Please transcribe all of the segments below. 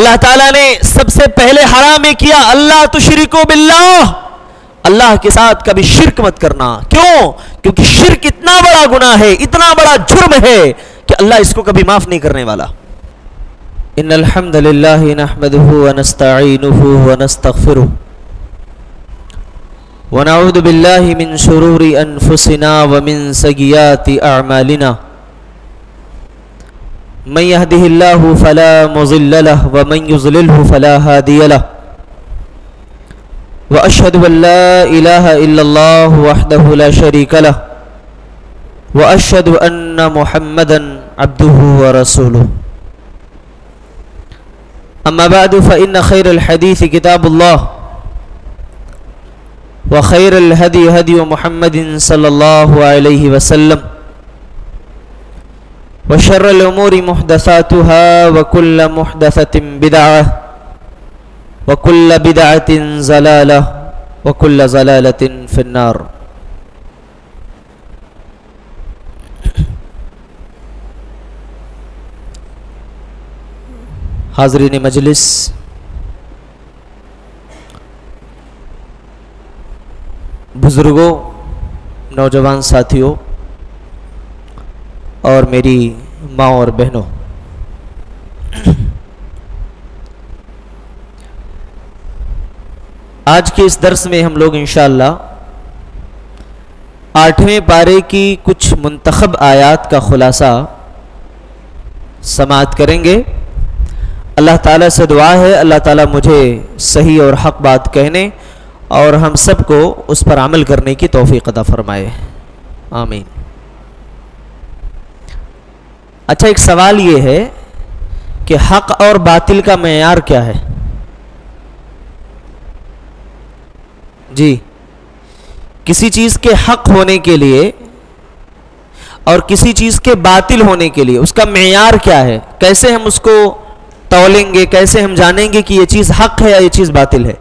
اللہ تعالیٰ نے سب سے پہلے حرام کیا اللہ تشرکو باللہ، اللہ کے ساتھ کبھی شرک مت کرنا. کیوں؟ کیونکہ شرک اتنا بڑا گناہ ہے، اتنا بڑا جرم ہے کہ اللہ اس کو کبھی معاف نہیں کرنے والا. ان الحمد للہ نحمده ونستعینه ونستغفره ونعوذ باللہ من شرور انفسنا ومن سیئات اعمالنا من يهده الله فلا مضل له ومن يضلله فلا هادي له واشهد ان لا اله الا الله وحده لا شريك له واشهد ان محمدا عبده ورسوله. اما بعد فان خير الحديث كتاب الله وخير الهدي هدي محمد صلى الله عليه وسلم وشر الأمور محدثاتها وكل محدثة بدعة وكل بدعة ضلالة وكل ضلالة في النار. حاضرین مجلس، بزرگوں، نوجوان ساتھیوں اور میری ماں اور بہنوں، آج کے اس درس میں ہم لوگ انشاءاللہ 8ویں پارے کی کچھ منتخب آیات کا خلاصہ سماعت کریں گے. اللہ تعالیٰ سے دعا ہے اللہ تعالیٰ مجھے صحیح اور حق بات کہنے اور ہم سب کو اس پر عمل کرنے کی توفیق عطا فرمائے، آمین. اچھا، ایک سوال یہ ہے کہ حق اور باطل کا معیار کیا ہے؟ جی، کسی چیز کے حق ہونے کے لیے اور کسی چیز کے باطل ہونے کے لیے اس کا معیار کیا ہے؟ کیسے ہم اس کو تولیں گے؟ کیسے ہم جانیں گے کہ یہ چیز حق ہے یا یہ چیز باطل ہے؟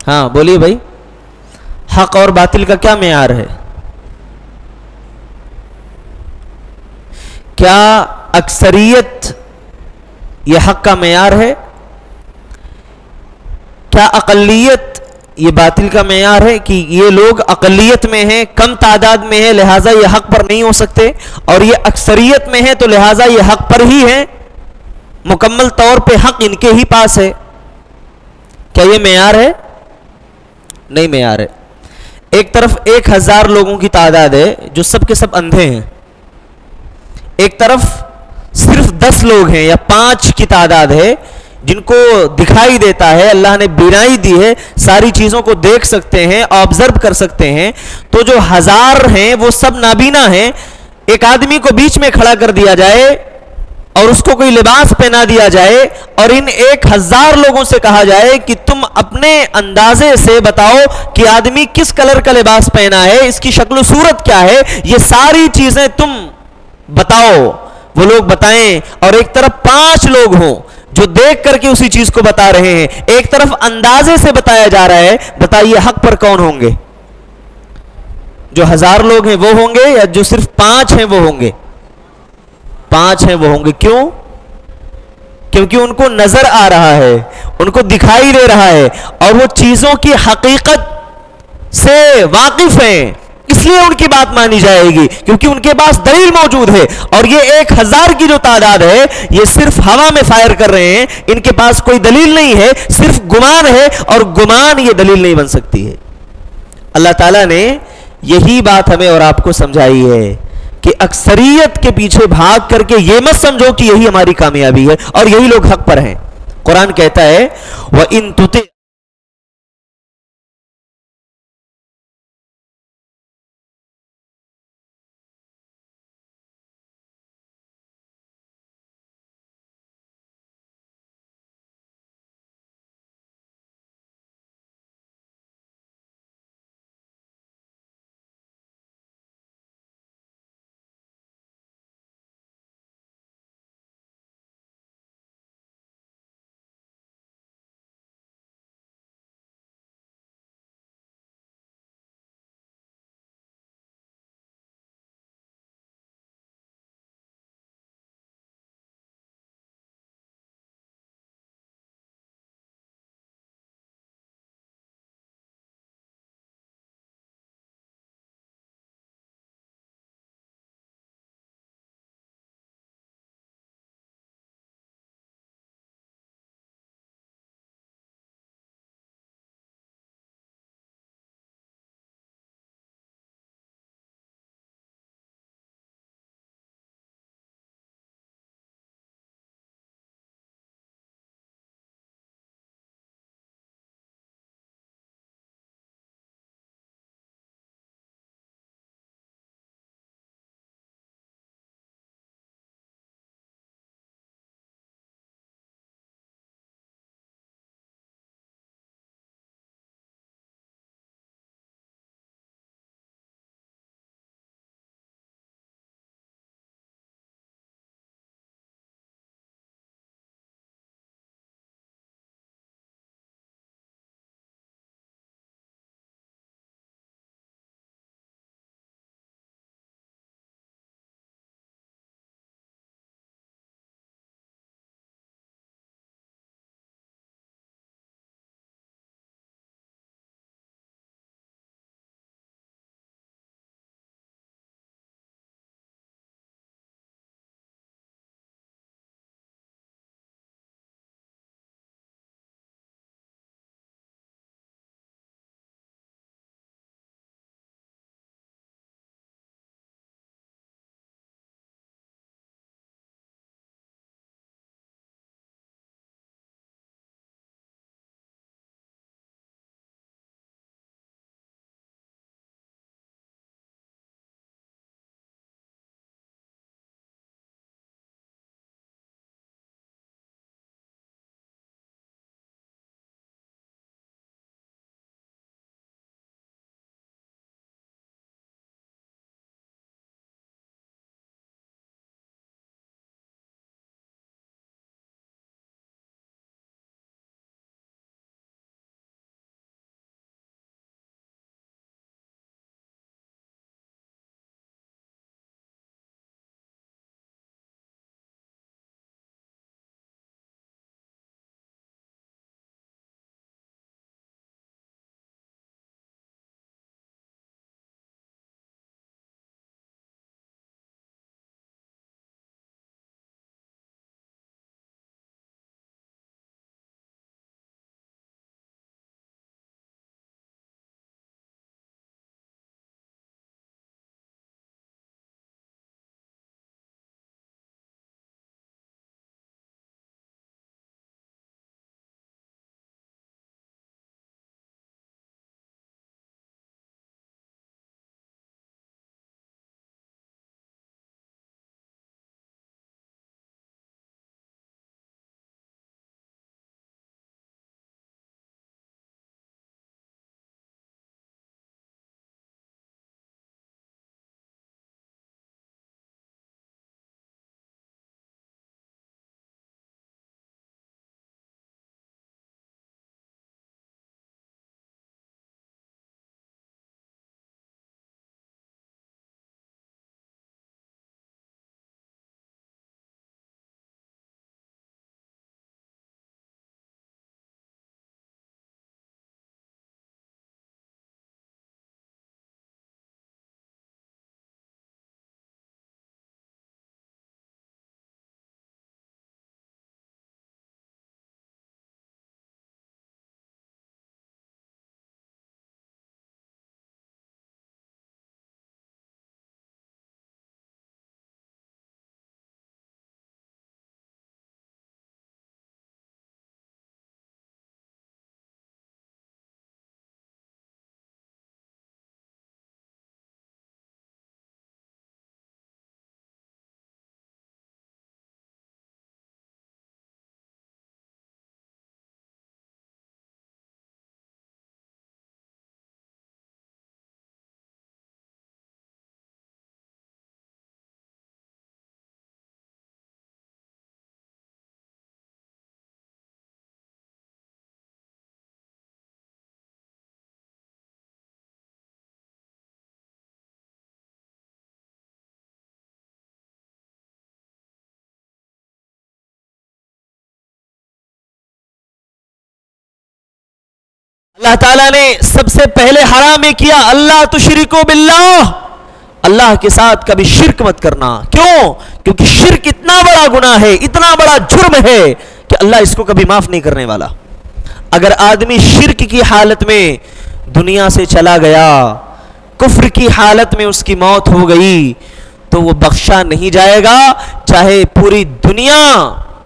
ہاں بولیے بھائی، حق اور باطل کا کیا معیار ہے؟ کیا اکثریت یہ حق کا معیار ہے؟ کیا اقلیت یہ باطل کا معیار ہے کہ یہ لوگ اقلیت میں ہیں، کم تعداد میں ہیں، لہٰذا یہ حق پر نہیں ہو سکتے، اور یہ اکثریت میں ہیں تو لہٰذا یہ حق پر ہی ہیں، مکمل طور پہ حق ان کے ہی پاس ہے؟ کیا یہ معیار ہے؟ نہیں معیار ہے. ایک طرف 1000 لوگوں کی تعداد ہے جو سب کے سب اندھے ہیں، ایک طرف صرف 10 لوگ ہیں یا 5 کی تعداد ہے جن کو دکھائی دیتا ہے، اللہ نے بینائی دی ہے، ساری چیزوں کو دیکھ سکتے ہیں، آبزرو کر سکتے ہیں. تو جو 1000 ہیں وہ سب نابینا ہیں. ایک آدمی کو بیچ میں کھڑا کر دیا جائے اور اس کو کوئی لباس پہنا دیا جائے اور ان 1000 لوگوں سے کہا جائے کہ تم اپنے اندازے سے بتاؤ کہ آدمی کس کلر کا لباس پہنا ہے، اس کی شکل و صورت کیا ہے، یہ ساری چیزیں تم بتاؤ، وہ لوگ بتائیں. اور ایک طرف 5 لوگ ہوں جو دیکھ کر کے اسی چیز کو بتا رہے ہیں، ایک طرف اندازے سے بتایا جا رہا ہے. بتائیے حق پر کون ہوں گے؟ جو 1000 لوگ ہیں وہ ہوں گے یا جو صرف 5 ہیں وہ ہوں گے؟ 5 ہیں وہ ہوں گے. کیوں؟ کیونکہ ان کو نظر آ رہا ہے، ان کو دکھائی دے رہا ہے اور وہ چیزوں کی حقیقت سے واقف ہیں، اس لیے ان کی بات مانی جائے گی کیونکہ ان کے پاس دلیل موجود ہے. اور یہ 1000 کی جو تعداد ہے یہ صرف ہوا میں فائر کر رہے ہیں، ان کے پاس کوئی دلیل نہیں ہے، صرف گمان ہے، اور گمان یہ دلیل نہیں بن سکتی ہے. اللہ تعالیٰ نے یہی بات ہمیں اور آپ کو سمجھائی ہے کہ اکثریت کے پیچھے بھاگ کر کے یہ مت سمجھو کہ یہی ہماری کامیابی ہے اور یہی لوگ حق پر ہیں. قرآن کہتا ہے وَإِن تُطِعْ اللہ تعالیٰ نے سب سے پہلے حرام کیا اللہ تشرکو باللہ، اللہ کے ساتھ کبھی شرک مت کرنا. کیوں؟ کیونکہ شرک اتنا بڑا گناہ ہے، اتنا بڑا جرم ہے کہ اللہ اس کو کبھی معاف نہیں کرنے والا. اگر آدمی شرک کی حالت میں دنیا سے چلا گیا، کفر کی حالت میں اس کی موت ہو گئی، تو وہ بخشا نہیں جائے گا، چاہے پوری دنیا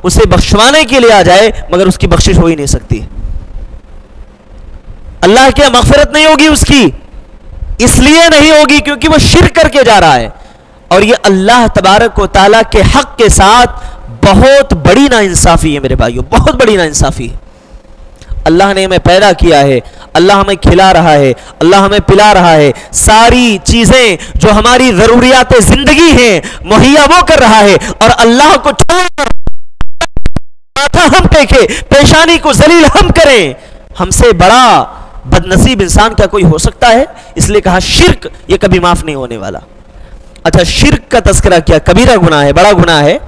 اسے بخشوانے کے لیے آ جائے، مگر اس کی بخشش ہو ہی نہیں سکتی. اللہ کیا مغفرت نہیں ہوگی اس کی؟ اس لیے نہیں ہوگی کیونکہ وہ شرک کر کے جا رہا ہے. اور یہ اللہ تبارک و تعالیٰ کے حق کے ساتھ بہت بڑی ناانصافی ہے میرے بھائیوں، بہت بڑی ناانصافی ہے. اللہ نے ہمیں پیدا کیا ہے، اللہ ہمیں کھلا رہا ہے، اللہ ہمیں پلا رہا ہے، ساری چیزیں جو ہماری ضروریات زندگی ہیں مہیا وہ کر رہا ہے، اور اللہ کو چھوڑ ماتھا ہم ٹیکے، پیشانی کو ذلیل ہم کریں. ہم سے بڑا بد نصیب انسان کیا کوئی ہو سکتا ہے؟ اس لیے کہا شرک یہ کبھی معاف نہیں ہونے والا. اچھا، شرک کا تذکرہ کیا؟ کبیرہ گناہ ہے، بڑا گناہ ہے،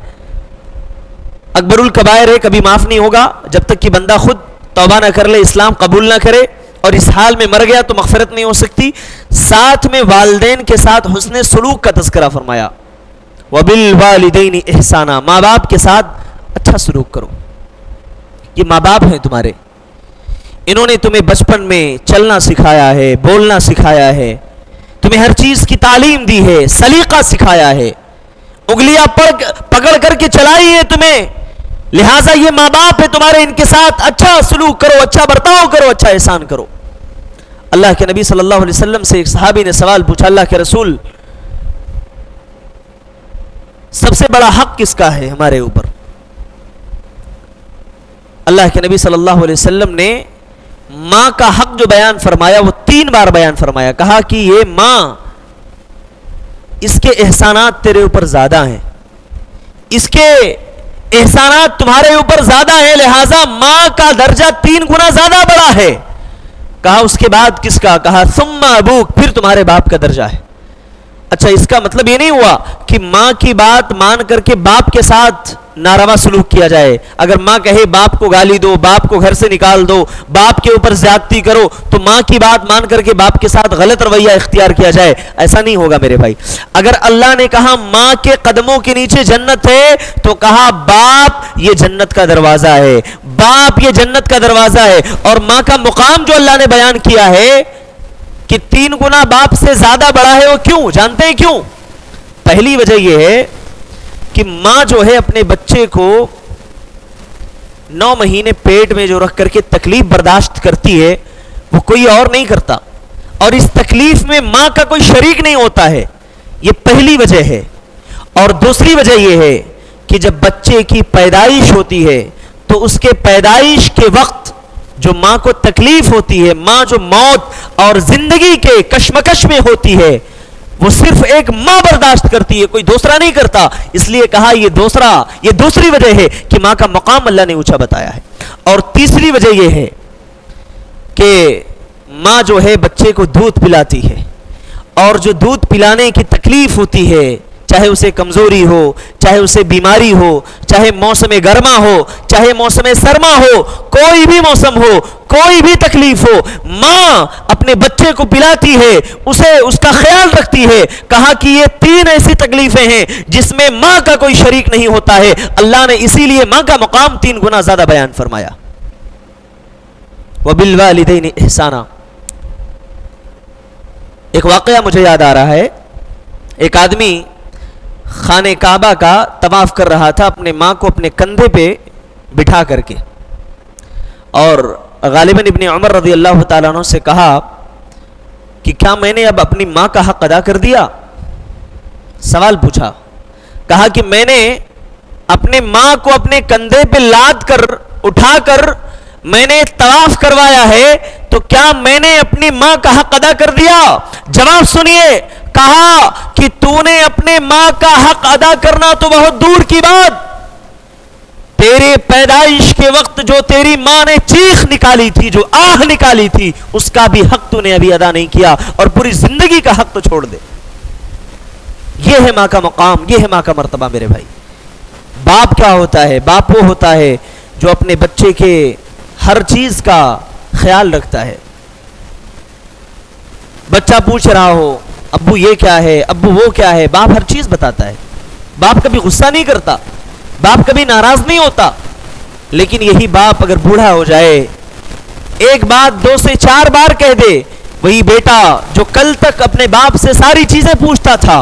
اکبر الکبائر ہے، کبھی معاف نہیں ہوگا جب تک کہ بندہ خود توبہ نہ کر لے، اسلام قبول نہ کرے، اور اس حال میں مر گیا تو مغفرت نہیں ہو سکتی. ساتھ میں والدین کے ساتھ حسن سلوک کا تذکرہ فرمایا، وَبِالْوَالِدَيْنِ إِحْسَانًا، ماں باپ کے ساتھ اچھا سلوک کرو. یہ ماں باپ ہیں تمہارے، انہوں نے تمہیں بچپن میں چلنا سکھایا ہے، بولنا سکھایا ہے، تمہیں ہر چیز کی تعلیم دی ہے، سلیقہ سکھایا ہے، انگلیاں پکڑ کر کے چلائی ہے تمہیں، لہٰذا یہ ماں باپ ہے تمہارے، ان کے ساتھ اچھا سلوک کرو، اچھا برتاؤ کرو، اچھا احسان کرو. اللہ کے نبی صلی اللہ علیہ وسلم سے ایک صحابی نے سوال پوچھا، اللہ کے رسول سب سے بڑا حق کس کا ہے ہمارے اوپر؟ اللہ کے نبی صلی اللہ علیہ وسلم نے ماں کا حق جو بیان فرمایا وہ 3 بار بیان فرمایا. کہا کہ یہ ماں، اس کے احسانات تیرے اوپر زیادہ ہیں، اس کے احسانات تمہارے اوپر زیادہ ہیں، لہٰذا ماں کا درجہ 3 گنا زیادہ بڑا ہے. کہا اس کے بعد کس کا؟ کہا ثم ابوک، پھر تمہارے باپ کا درجہ ہے. اچھا، اس کا مطلب یہ نہیں ہوا کہ ماں کی بات مان کر کے باپ کے ساتھ ناروا سلوک کیا جائے. اگر ماں کہے باپ کو گالی دو، باپ کو گھر سے نکال دو، باپ کے اوپر زیادتی کرو، تو ماں کی بات مان کر کے باپ کے ساتھ غلط رویہ اختیار کیا جائے، ایسا نہیں ہوگا میرے بھائی. اگر اللہ نے کہا ماں کے قدموں کے نیچے جنت ہے، تو کہا باپ یہ جنت کا دروازہ ہے، باپ یہ جنت کا دروازہ ہے. اور ماں کا مقام جو اللہ نے بیان کیا ہے کہ 3 گنا باپ سے زیادہ بڑا ہے، وہ کیوں جانتے ہیں؟ کیوں؟ پہلی وجہ یہ ہے کہ ماں جو ہے اپنے بچے کو 9 مہینے پیٹ میں جو رکھ کر کے تکلیف برداشت کرتی ہے، وہ کوئی اور نہیں کرتا، اور اس تکلیف میں ماں کا کوئی شریک نہیں ہوتا ہے. یہ پہلی وجہ ہے. اور دوسری وجہ یہ ہے کہ جب بچے کی پیدائش ہوتی ہے تو اس کے پیدائش کے وقت جو ماں کو تکلیف ہوتی ہے، ماں جو موت اور زندگی کے کشمکش میں ہوتی ہے، وہ صرف ایک ماں برداشت کرتی ہے، کوئی دوسرا نہیں کرتا. اس لیے کہا یہ دوسری وجہ ہے کہ ماں کا مقام اللہ نے اونچا بتایا ہے. اور تیسری وجہ یہ ہے کہ ماں جو ہے بچے کو دودھ پلاتی ہے، اور جو دودھ پلانے کی تکلیف ہوتی ہے، چاہے اسے کمزوری ہو، چاہے اسے بیماری ہو، چاہے موسم گرما ہو، چاہے موسم سرما ہو، کوئی بھی موسم ہو، کوئی بھی تکلیف ہو، ماں اپنے بچے کو پلاتی ہے، اسے اس کا خیال رکھتی ہے. کہا کہ یہ 3 ایسی تکلیفیں ہیں جس میں ماں کا کوئی شریک نہیں ہوتا ہے. اللہ نے اسی لیے ماں کا مقام 3 گنا زیادہ بیان فرمایا. وَبِالْوَالِدَيْنِ إِحْسَانًا. ایک واقعہ مجھے یاد آ رہا ہے. ایک آدمی خانہ کعبہ کا طواف کر رہا تھا اپنے ماں کو اپنے کندھے پہ بٹھا کر کے، اور غالباً ابن عمر رضی اللہ تعالیٰ عنہ سے کہا کہ کیا میں نے اب اپنی ماں کا حق ادا کر دیا؟ سوال پوچھا. کہا کہ میں نے اپنے ماں کو اپنے کندھے پہ لاد کر اٹھا کر میں نے طواف کروایا ہے، تو کیا میں نے اپنی ماں کا حق ادا کر دیا؟ جواب سنیے. کہا کہ تو نے اپنے ماں کا حق ادا کرنا تو بہت دور کی بات، تیرے پیدائش کے وقت جو تیری ماں نے چیخ نکالی تھی، جو آہ نکالی تھی، اس کا بھی حق تو نے ابھی ادا نہیں کیا، اور پوری زندگی کا حق تو چھوڑ دے. یہ ہے ماں کا مقام، یہ ہے ماں کا مرتبہ میرے بھائی. باپ کیا ہوتا ہے؟ باپ وہ ہوتا ہے جو اپنے بچے کے ہر چیز کا خیال رکھتا ہے. بچہ پوچھ رہا ہو ابو یہ کیا ہے، ابو وہ کیا ہے، باپ ہر چیز بتاتا ہے، باپ کبھی غصہ نہیں کرتا، باپ کبھی ناراض نہیں ہوتا. لیکن یہی باپ اگر بوڑھا ہو جائے، ایک بات 2 سے 4 بار کہہ دے، وہی بیٹا جو کل تک اپنے باپ سے ساری چیزیں پوچھتا تھا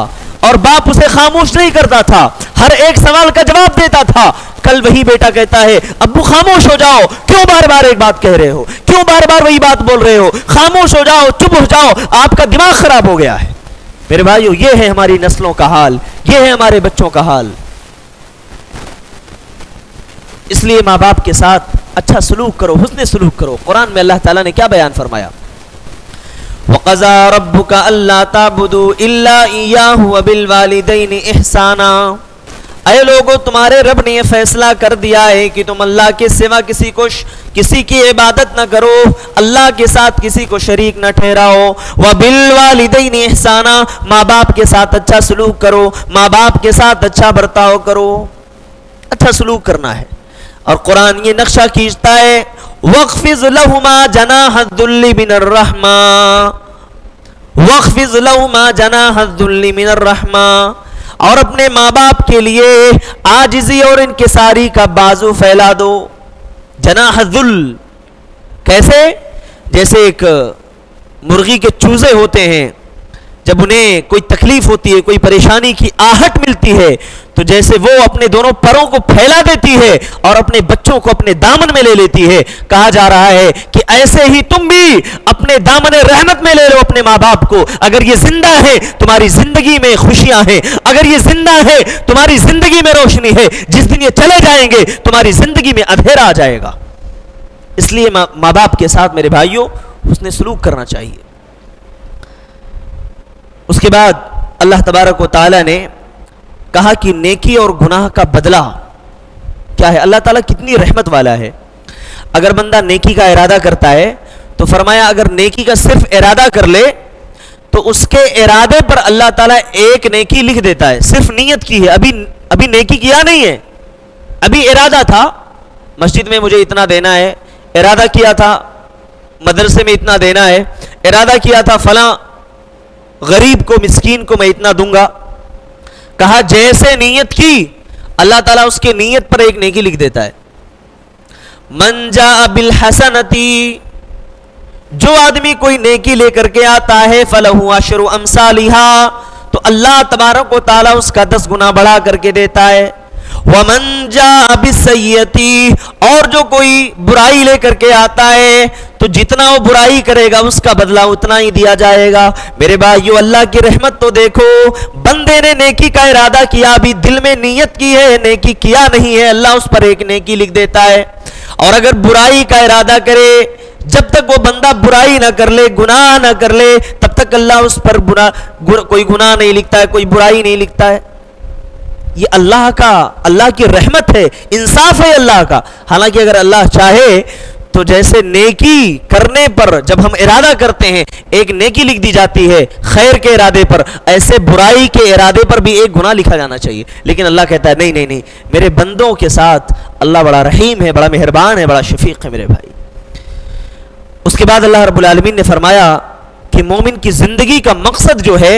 اور باپ اسے خاموش نہیں کرتا تھا، ہر ایک سوال کا جواب دیتا تھا، کل وہی بیٹا کہتا ہے ابو خاموش ہو جاؤ، کیوں بار بار ایک بات کہہ رہے ہو، کیوں بار بار وہی بات بول رہے ہو، خاموش ہو جاؤ، چپ ہو جاؤ، آپ کا دماغ خراب ہو گیا ہے. میرے بھائیو، یہ ہے ہماری نسلوں کا حال، یہ ہے ہمارے بچوں کا حال. اس لیے ماں باپ کے ساتھ اچھا سلوک کرو، حسن سلوک کرو. قرآن میں اللہ تعالیٰ نے کیا بیان فرمایا؟ وَقَضَى رَبُّكَ أَلَّا تَعْبُدُوا إِلَّا إِيَّاهُ وَبِالْوَالِدَيْنِ إِحْسَانًا. اے لوگو، تمہارے رب نے یہ فیصلہ کر دیا ہے کہ تم اللہ کے سوا کسی کی عبادت نہ کرو، اللہ کے ساتھ کسی کو شریک نہ ٹھہراؤ. وَبِالْوَالِدَيْنِ إِحْسَانًا، ماں باپ کے ساتھ اچھا سلوک کرو، ماں باپ کے ساتھ اچھا برتاؤ کرو، اچھا سلوک کرنا ہے. اور قرآن یہ نقشہ کھینچتا ہے وَاخْفِضْ لَهُمَا جَنَاحَ الذُّلِّ مِنَ الرَّحْمَةِ، وَاخْفِضْ لَهُمَا جَنَاحَ الذُّلِّ مِنَ الرَّحْمَةِ، اور اپنے ماں باپ کے لیے عاجزی اور انکساری کا بازو پھیلا دو. جناح الذل کیسے؟ جیسے ایک مرغی کے چوزے ہوتے ہیں، جب انہیں کوئی تکلیف ہوتی ہے، کوئی پریشانی کی آہٹ ملتی ہے، تو جیسے وہ اپنے دونوں پروں کو پھیلا دیتی ہے اور اپنے بچوں کو اپنے دامن میں لے لیتی ہے، کہا جا رہا ہے کہ ایسے ہی تم بھی اپنے دامن رحمت میں لے لو اپنے ماں باپ کو. اگر یہ زندہ ہے تمہاری زندگی میں خوشیاں ہیں، اگر یہ زندہ ہے تمہاری زندگی میں روشنی ہے، جس دن یہ چلے جائیں گے تمہاری زندگی میں اندھیرا آ جائے گا. اس لیے ماں باپ کے ساتھ میرے بھائیوں حسن سلوک کرنا چاہیے. اس کے بعد اللہ تبارک و تعالی نے کہا کہ نیکی اور گناہ کا بدلہ کیا ہے. اللہ تعالیٰ کتنی رحمت والا ہے. اگر بندہ نیکی کا ارادہ کرتا ہے تو فرمایا اگر نیکی کا صرف ارادہ کر لے تو اس کے ارادے پر اللہ تعالیٰ ایک نیکی لکھ دیتا ہے. صرف نیت کی ہے، ابھی نیکی کیا نہیں ہے، ابھی ارادہ تھا مسجد میں مجھے اتنا دینا ہے، ارادہ کیا تھا مدرسے میں اتنا دینا ہے، ارادہ کیا تھا فلاں غریب کو مسکین کو میں اتنا دوں گا. کہا جیسے نیت کی اللہ تعالیٰ اس کے نیت پر ایک نیکی لکھ دیتا ہے. من جاء بالحسنتی، جو آدمی کوئی نیکی لے کر کے آتا ہے فلہ عشر امثالھا، تو اللہ تبارک و تعالیٰ اس کا 10 گنا بڑھا کر کے دیتا ہے. ومن جاء بالسیئتی، اور جو کوئی برائی لے کر کے آتا ہے تو جتنا وہ برائی کرے گا اس کا بدلہ اتنا ہی دیا جائے گا. میرے بھائیو، اللہ کی رحمت تو دیکھو، بندے نے نیکی کا ارادہ کیا، ابھی دل میں نیت کی ہے، نیکی کیا نہیں ہے، اللہ اس پر ایک نیکی لکھ دیتا ہے. اور اگر برائی کا ارادہ کرے، جب تک وہ بندہ برائی نہ کر لے، گناہ نہ کر لے، تب تک اللہ اس پر کوئی گناہ نہیں لکھتا ہے، کوئی برائی نہیں لکھتا ہے. یہ اللہ کی رحمت ہے، انصاف ہے اللہ کا. حالانکہ اگر اللہ چاہے تو جیسے نیکی کرنے پر جب ہم ارادہ کرتے ہیں ایک نیکی لکھ دی جاتی ہے خیر کے ارادے پر، ایسے برائی کے ارادے پر بھی ایک گناہ لکھا جانا چاہیے. لیکن اللہ کہتا ہے نہیں، میرے بندوں کے ساتھ اللہ بڑا رحیم ہے، بڑا مہربان ہے، بڑا شفیق ہے میرے بھائی. اس کے بعد اللہ رب العالمین نے فرمایا کہ مومن کی زندگی کا مقصد جو ہے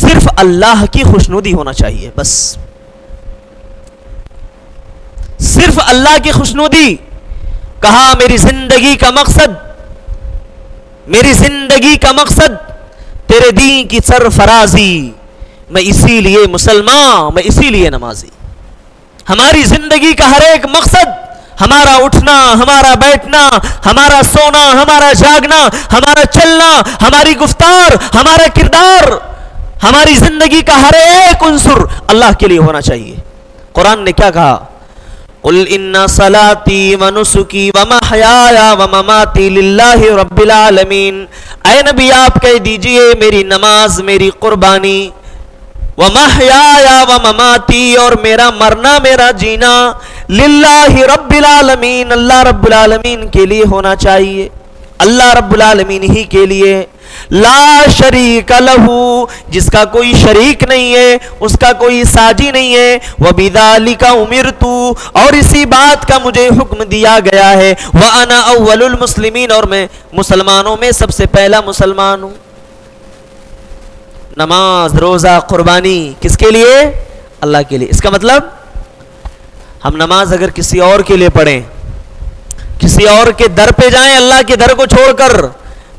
صرف اللہ کی خوشنودی ہونا چاہیے. بس صرف اللہ کی خوشنودی. کہا میری زندگی کا مقصد تیرے دین کی سرفرازی، میں اسی لیے مسلمان، میں اسی لیے نمازی. ہماری زندگی کا ہر ایک مقصد، ہمارا اٹھنا، ہمارا بیٹھنا، ہمارا سونا، ہمارا جاگنا، ہمارا چلنا، ہماری گفتار، ہمارا کردار، ہماری زندگی کا ہر ایک عنصر اللہ کے لیے ہونا چاہیے. قرآن نے کیا کہا؟ قل ان صلاتی ونسکی ومحیای ومماتی للہ رب العالمین. اے نبی آپ کہہ دیجئے میری نماز، میری قربانی، ومحیای ومماتی، اور میرا مرنا، میرا جینا، للہ رب العالمین، اللہ رب العالمین کے لیے ہونا چاہیے، اللہ رب العالمین ہی کے لیے. لا شریک لہو، جس کا کوئی شریک نہیں ہے، اس کا کوئی ساجی نہیں ہے. وبذالک امرت، اور اسی بات کا مجھے حکم دیا گیا ہے. وانا اول المسلمین، اور میں مسلمانوں میں سب سے پہلا مسلمان ہوں. نماز روزہ قربانی کس کے لیے؟ اللہ کے لیے. اس کا مطلب ہم نماز اگر کسی اور کے لیے پڑھیں, کسی اور کے در پہ جائیں اللہ کے در کو چھوڑ کر,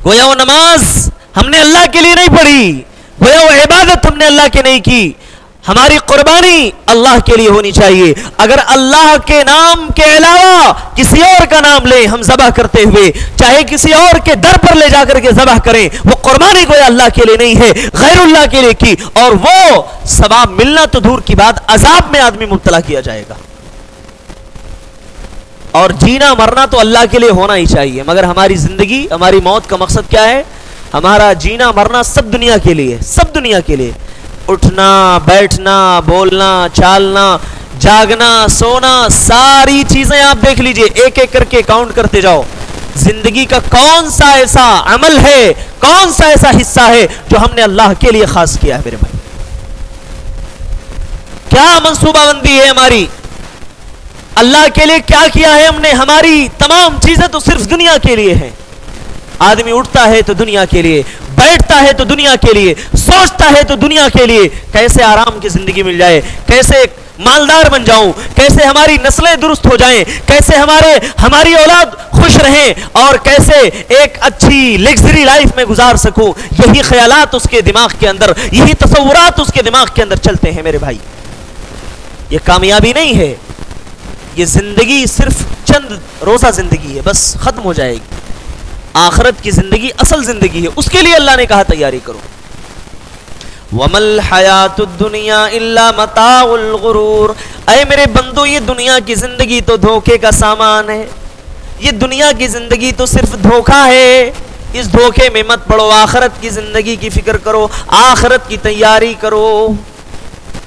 گویا وہ نماز ہم نے اللہ کے لیے نہیں پڑھی, گویا وہ عبادت ہم نے اللہ کے نہیں کی. ہماری قربانی اللہ کے لیے ہونی چاہیے. اگر اللہ کے نام کے علاوہ کسی اور کا نام لیں ہم ذبح کرتے ہوئے, چاہے کسی اور کے در پر لے جا کر کے ذبح کریں, وہ قربانی گویا اللہ کے لیے نہیں ہے, غیر اللہ کے لیے کی, اور وہ ثواب ملنا تو دور کی بات, عذاب میں آدمی مبتلا کیا جائے گا. اور جینا مرنا تو اللہ کے لیے ہونا ہی چاہیے, مگر ہماری زندگی, ہماری موت کا مقصد کیا ہے؟ ہمارا جینا مرنا سب دنیا کے لیے, سب دنیا کے لیے. اٹھنا بیٹھنا بولنا چالنا جاگنا سونا, ساری چیزیں آپ دیکھ لیجئے, ایک ایک کر کے کاؤنٹ کرتے جاؤ. زندگی کا کون سا ایسا عمل ہے, کون سا ایسا حصہ ہے جو ہم نے اللہ کے لیے خاص کیا ہے؟ میرے بھائی, کیا منصوبہ بندی ہے ہماری اللہ کے لیے؟ کیا کیا ہے ہم نے؟ ہماری تمام چیزیں تو صرف دنیا کے لیے ہیں. آدمی اٹھتا ہے تو دنیا کے لیے, بیٹھتا ہے تو دنیا کے لیے, سوچتا ہے تو دنیا کے لیے, کیسے آرام کی زندگی مل جائے, کیسے مالدار بن جاؤں, کیسے ہماری نسلیں درست ہو جائیں, کیسے ہماری اولاد خوش رہیں, اور کیسے ایک اچھی لگژری لائف میں گزار سکوں. یہی خیالات اس کے دماغ کے اندر, یہی تصورات اس کے دماغ کے اندر چلتے ہیں. میرے بھائی, یہ کامیابی نہیں ہے, یہ زندگی صرف چند روزہ زندگی ہے, بس ختم ہو جائے گی. آخرت کی زندگی اصل زندگی ہے, اس کے لیے اللہ نے کہا تیاری کرو. وَمَا الْحَيَاةُ الدُّنْيَا إِلَّا مَتَاعُ الْغُرُورِ. اے میرے بندو, یہ دنیا کی زندگی تو دھوکے کا سامان ہے, یہ دنیا کی زندگی تو صرف دھوکہ ہے, اس دھوکے میں مت پڑو. آخرت کی زندگی کی فکر کرو, آخرت کی تیاری کرو.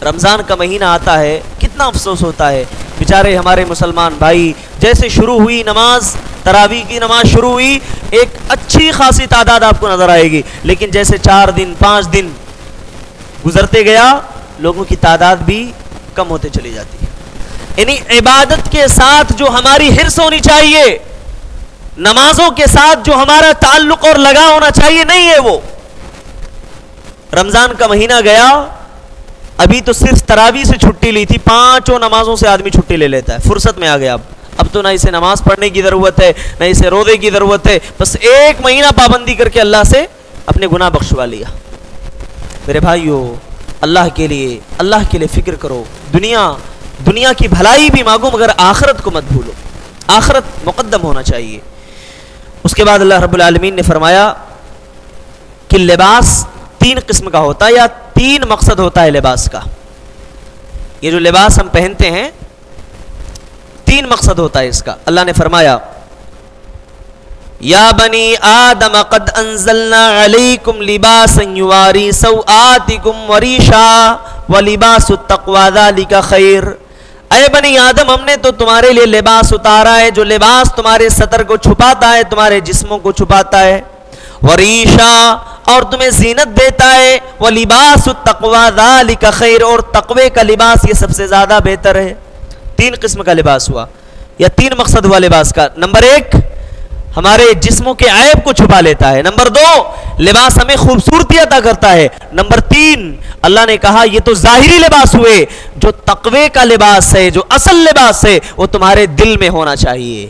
رمضان کا مہینہ آتا ہے, کتنا افسوس ہوتا ہے بیچارے ہمارے مسلمان بھائی. جیسے شروع ہوئی نماز, تراویح کی نماز شروع ہوئی, ایک اچھی خاصی تعداد آپ کو نظر آئے گی, لیکن جیسے 4 دن 5 دن گزرتے گیا, لوگوں کی تعداد بھی کم ہوتے چلی جاتی ہے. یعنی عبادت کے ساتھ جو ہماری حرص ہونی چاہیے, نمازوں کے ساتھ جو ہمارا تعلق اور لگا ہونا چاہیے, نہیں ہے وہ. رمضان کا مہینہ گیا, ابھی تو صرف تراویح سے چھٹی لی تھی, 5 نمازوں سے آدمی چھٹی لے لیتا ہے, فرصت میں آ گیا. اب تو نہ اسے نماز پڑھنے کی ضرورت ہے, نہ اسے روزے کی ضرورت ہے, بس 1 مہینہ پابندی کر کے اللہ سے اپنے گناہ بخشوا لیا. میرے بھائیو, اللہ کے لیے فکر کرو. دنیا کی بھلائی بھی مانگو, مگر آخرت کو مت بھولو, آخرت مقدم ہونا چاہیے. اس کے بعد اللہ رب العالمین نے فرمایا کہ لباس 3 قسم کا ہوتا ہے, یا 3 مقصد ہوتا ہے لباس کا. یہ جو لباس ہم پہنتے ہیں, 3 مقصد ہوتا ہے اس کا. اللہ نے فرمایا یا بنی آدم قد انزلنا علیکم لباسا یواری سوآتکم وریشا ولباس التقوی ذالک خیر. اے بنی آدم, ہم نے تو تمہارے لیے لباس اتارا ہے, جو لباس تمہارے سطر کو چھپاتا ہے, تمہارے جسموں کو چھپاتا ہے. وریشا, اور تمہیں زینت دیتا ہے. ولباس التقوی ذالک خیر, اور تقوی کا لباس یہ سب سے زیادہ بہتر ہے. 3 قسم کا لباس ہوا, یا 3 مقصد ہوا لباس کا. نمبر 1, ہمارے جسموں کے عیب کو چھپا لیتا ہے. نمبر 2, لباس ہمیں خوبصورتی عطا کرتا ہے. نمبر 3, اللہ نے کہا یہ تو ظاہری لباس ہوئے, جو تقوی کا لباس ہے, جو اصل لباس ہے, وہ تمہارے دل میں ہونا چاہیے.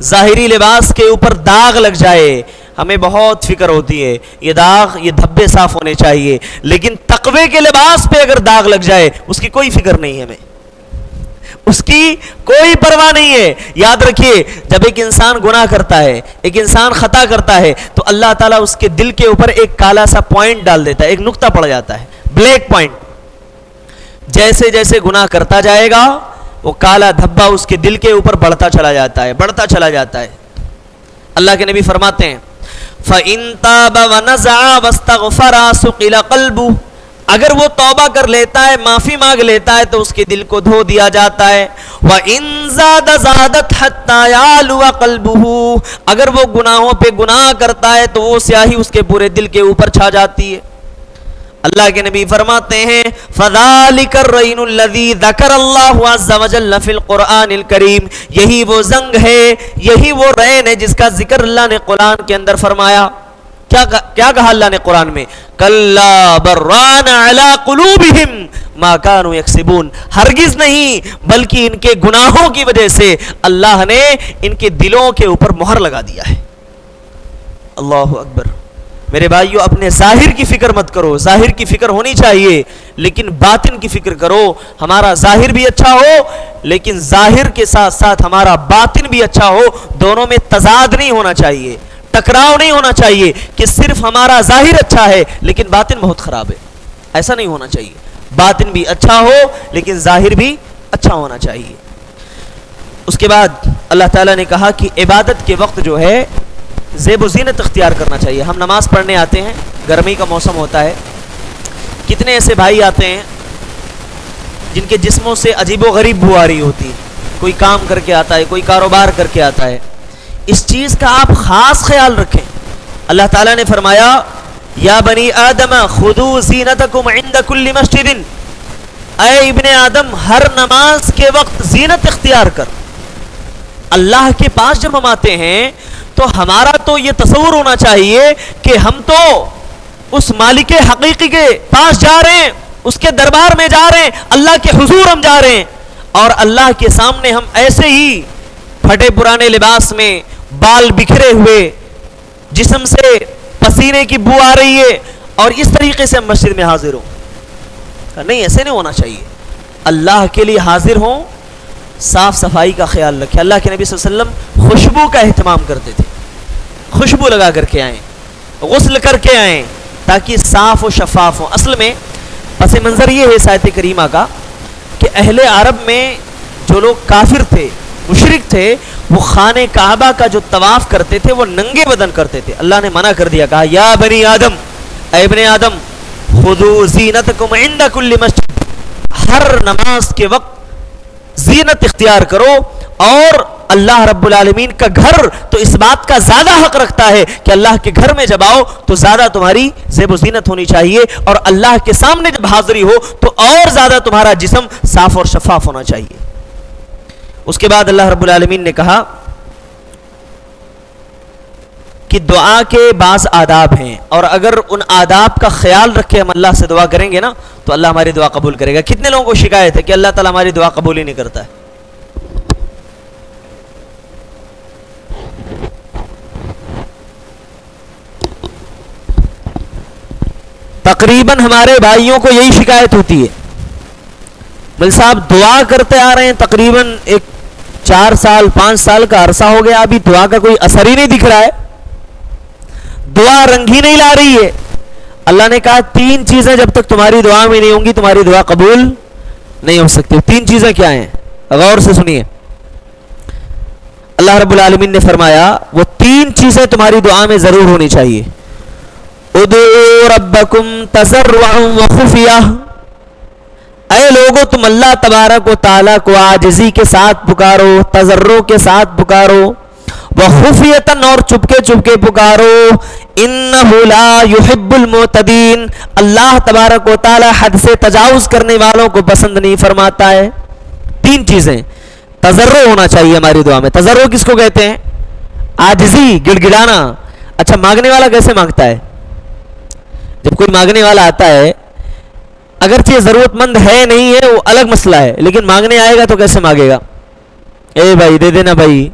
ظاہری لباس کے اوپر داغ لگ جائے, ہمیں بہت فکر ہوتی ہے, یہ داغ, یہ دھبے صاف ہونے چاہیے, لیکن تقوی کے لباس پہ اگر داغ لگ جائے, اس کی کوئی فکر نہیں ہے, ہمیں اس کی کوئی پرواہ نہیں ہے. یاد رکھیے, جب ایک انسان گناہ کرتا ہے, ایک انسان خطا کرتا ہے, تو اللہ تعالیٰ اس کے دل کے اوپر ایک کالا سا پوائنٹ ڈال دیتا ہے, ایک نقطہ پڑ جاتا ہے, بلیک پوائنٹ. جیسے جیسے گناہ کرتا جائے گا, وہ کالا دھبا اس کے دل کے اوپر بڑھتا چلا جاتا ہے, بڑھتا چلا جاتا ہے. اللہ کے نبی فرماتے ہیں فَإِن تَابَ وَنَزَعَ وَاسْتَغْفَرَ سُقِلَ قَلْبُهُ, اگر وہ توبہ کر لیتا ہے, معافی مانگ لیتا ہے, تو اس کے دل کو دھو دیا جاتا ہے. وَإِن زَادَ زَادَتْ حَتَّى يَعْلُوَ قَلْبُهُ, اگر وہ گناہوں پہ گناہ کرتا ہے تو وہ سیاہی اس کے پورے دل کے اوپر چھا جاتی ہے. اللہ کے نبی فرماتے ہیں فَذَلِكَ الرَّيْنُ الَّذِي ذَكَرَ اللَّهُ عَزَّ وَجَلَّ فِي الْقُرْآنِ الْكَرِيمِ, یہی وہ زنگ ہے, یہی وہ رین ہے جس کا ذکر اللہ نے قرآن کے اندر فرمایا. کیا کہا اللہ نے قرآن میں؟ کلا بران علی قلوبہم ما کانوا یکسبون، ہرگز نہیں بلکہ ان کے گناہوں کی وجہ سے اللہ نے ان کے دلوں کے اوپر مہر لگا دیا ہے۔ اللہ اکبر۔ میرے بھائیو، اپنے ظاہر کی فکر مت کرو، ظاہر کی فکر ہونی چاہیے لیکن باطن کی فکر کرو۔ ہمارا ظاہر بھی اچھا ہو لیکن ظاہر کے ساتھ ساتھ ہمارا باطن بھی اچھا ہو، دونوں میں تضاد نہیں ہونا چاہیے، ٹکراؤ نہیں ہونا چاہیے کہ صرف ہمارا ظاہر اچھا ہے لیکن باطن بہت خراب ہے، ایسا نہیں ہونا چاہیے۔ باطن بھی اچھا ہو لیکن ظاہر بھی اچھا ہونا چاہیے۔ اس کے بعد اللہ تعالیٰ نے کہا کہ عبادت کے وقت جو ہے زیب و زینت اختیار کرنا چاہیے۔ ہم نماز پڑھنے آتے ہیں، گرمی کا موسم ہوتا ہے، کتنے ایسے بھائی آتے ہیں جن کے جسموں سے عجیب و غریب بو آ رہی ہوتی ہے، کوئی کام کر کے آتا ہے، کوئی کاروبار کر کے آتا ہے، اس چیز کا آپ خاص خیال رکھیں۔ اللہ تعالیٰ نے فرمایا یا بنی آدم خذوا زینتکم عند کل مسجد، اے ابن آدم ہر نماز کے وقت زینت اختیار کر۔ اللہ کے پاس جب ہم آتے ہیں تو ہمارا تو یہ تصور ہونا چاہیے کہ ہم تو اس مالک حقیقی کے پاس جا رہے ہیں، اس کے دربار میں جا رہے ہیں، اللہ کے حضور ہم جا رہے ہیں، اور اللہ کے سامنے ہم ایسے ہی پھٹے پرانے لباس میں، بال بکھرے ہوئے، جسم سے پسینے کی بو آ رہی ہے اور اس طریقے سے ہم مسجد میں حاضر ہوں۔ نہیں، ایسے نہیں ہونا چاہیے۔ اللہ کے لیے حاضر ہوں، صاف صفائی کا خیال رکھیں۔ اللہ کے نبی صلی اللہ علیہ وسلم خوشبو کا اہتمام کرتے تھے، خوشبو لگا کر کے آئیں، غسل کر کے آئیں تاکہ صاف و شفاف ہوں۔ اصل میں پس منظر یہ ہے اس آیت کریمہ کا کہ اہل عرب میں جو لوگ کافر تھے، مشرک تھے، وہ خانہ کعبہ کا جو طواف کرتے تھے وہ ننگے بدن کرتے تھے۔ اللہ نے منع کر دیا، کہا یا بنی آدم، اے ابن آدم خذوا زینتکم عند کل مسجد، ہر نماز کے وقت زینت اختیار کرو۔ اور اللہ رب العالمین کا گھر تو اس بات کا زیادہ حق رکھتا ہے کہ اللہ کے گھر میں جب آؤ تو زیادہ تمہاری زیب و زینت ہونی چاہیے، اور اللہ کے سامنے جب حاضری ہو تو اور زیادہ تمہارا جسم صاف اور شفاف ہونا چاہیے۔ اس کے بعد اللہ رب العالمین نے کہا کہ دعا کے بعض آداب ہیں، اور اگر ان آداب کا خیال رکھے ہم اللہ سے دعا کریں گے نا تو اللہ ہماری دعا قبول کرے گا۔ کتنے لوگوں کو شکایت ہے کہ اللہ تعالیٰ ہماری دعا قبول ہی نہیں کرتا ہے؟ تقریباً ہمارے بھائیوں کو یہی شکایت ہوتی ہے، مل صاحب دعا کرتے آ رہے ہیں تقریباً 4 سال 5 سال کا عرصہ ہو گیا، ابھی دعا کا کوئی اثر ہی نہیں دکھ رہا ہے، دعا رنگ ہی نہیں لا رہی ہے۔ اللہ نے کہا 3 چیزیں جب تک تمہاری دعا میں نہیں ہوں گی تمہاری دعا قبول نہیں ہو سکتی۔ 3 چیزیں کیا ہیں؟ غور سے سنیے۔ اللہ رب العالمین نے فرمایا وہ 3 چیزیں تمہاری دعا میں ضرور ہونی چاہیے۔ ادعوا ربکم تضرعا وخفیہ، اے لوگو تم اللہ تبارک و تعالیٰ کو عاجزی کے ساتھ پکارو، تضرع کے ساتھ پکارو، وخفیۃً اور چپکے چپکے پکارو، انہ لا یحب المعتدین، اللہ تبارک و تعالیٰ حد سے تجاوز کرنے والوں کو پسند نہیں فرماتا ہے۔ 3 چیزیں تضرع ہونا چاہیے ہماری دعا میں۔ تضرع کس کو کہتے ہیں؟ عاجزی، گڑ گڑانا۔ اچھا مانگنے والا کیسے مانگتا ہے؟ جب کوئی مانگنے والا آتا ہے اگرچہ ضرورت مند ہے نہیں ہے وہ الگ مسئلہ ہے، لیکن مانگنے آئے گا تو کیسے مانگے گا؟ اے بھائی دے دینا بھائی۔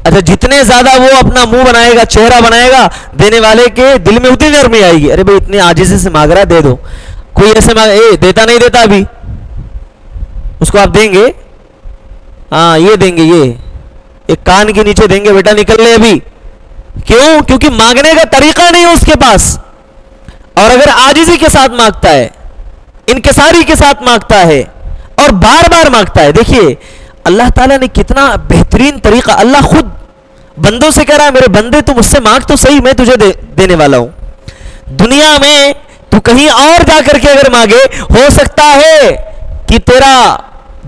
اچھا جتنے زیادہ وہ اپنا منہ بنائے گا، چہرہ بنائے گا، دینے والے کے دل میں اتنی نرمی آئے گی، ارے بھائی اتنے عاجزی سے مانگ رہا ہے دے دو۔ کوئی ایسے مانگ اے دیتا نہیں دیتا ابھی اس کو آپ دیں گے، ہاں یہ دیں گے، یہ ایک کان کے نیچے دیں گے، بیٹا نکل لے ابھی۔ کیوں؟ کیونکہ مانگنے کا طریقہ نہیں ہے اس کے پاس۔ اور اگر عاجزی کے ساتھ مانگتا ہے، انکساری کے ساتھ مانگتا ہے اور بار بار مانگتا ہے، دیکھیے اللہ تعالیٰ نے کتنا بہترین طریقہ، اللہ خود بندوں سے کہہ رہا ہے میرے بندے تم مجھ سے مانگ تو صحیح، میں تجھے دینے والا ہوں۔ دنیا میں تو کہیں اور جا کر کے اگر مانگے ہو سکتا ہے کہ تیرا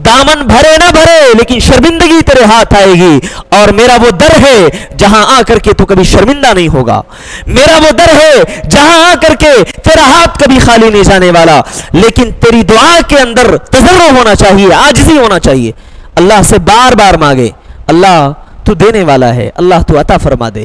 دامن بھرے نہ بھرے لیکن شرمندگی تیرے ہاتھ آئے گی، اور میرا وہ در ہے جہاں آ کر کے تو کبھی شرمندہ نہیں ہوگا، میرا وہ در ہے جہاں آ کر کے تیرا ہاتھ کبھی خالی نہیں جانے والا۔ لیکن تیری دعا کے اندر تضرع ہونا چاہیے، عاجزی ہونا چاہیے۔ اللہ سے بار بار مانگے، اللہ تو دینے والا ہے، اللہ تو عطا فرما دے۔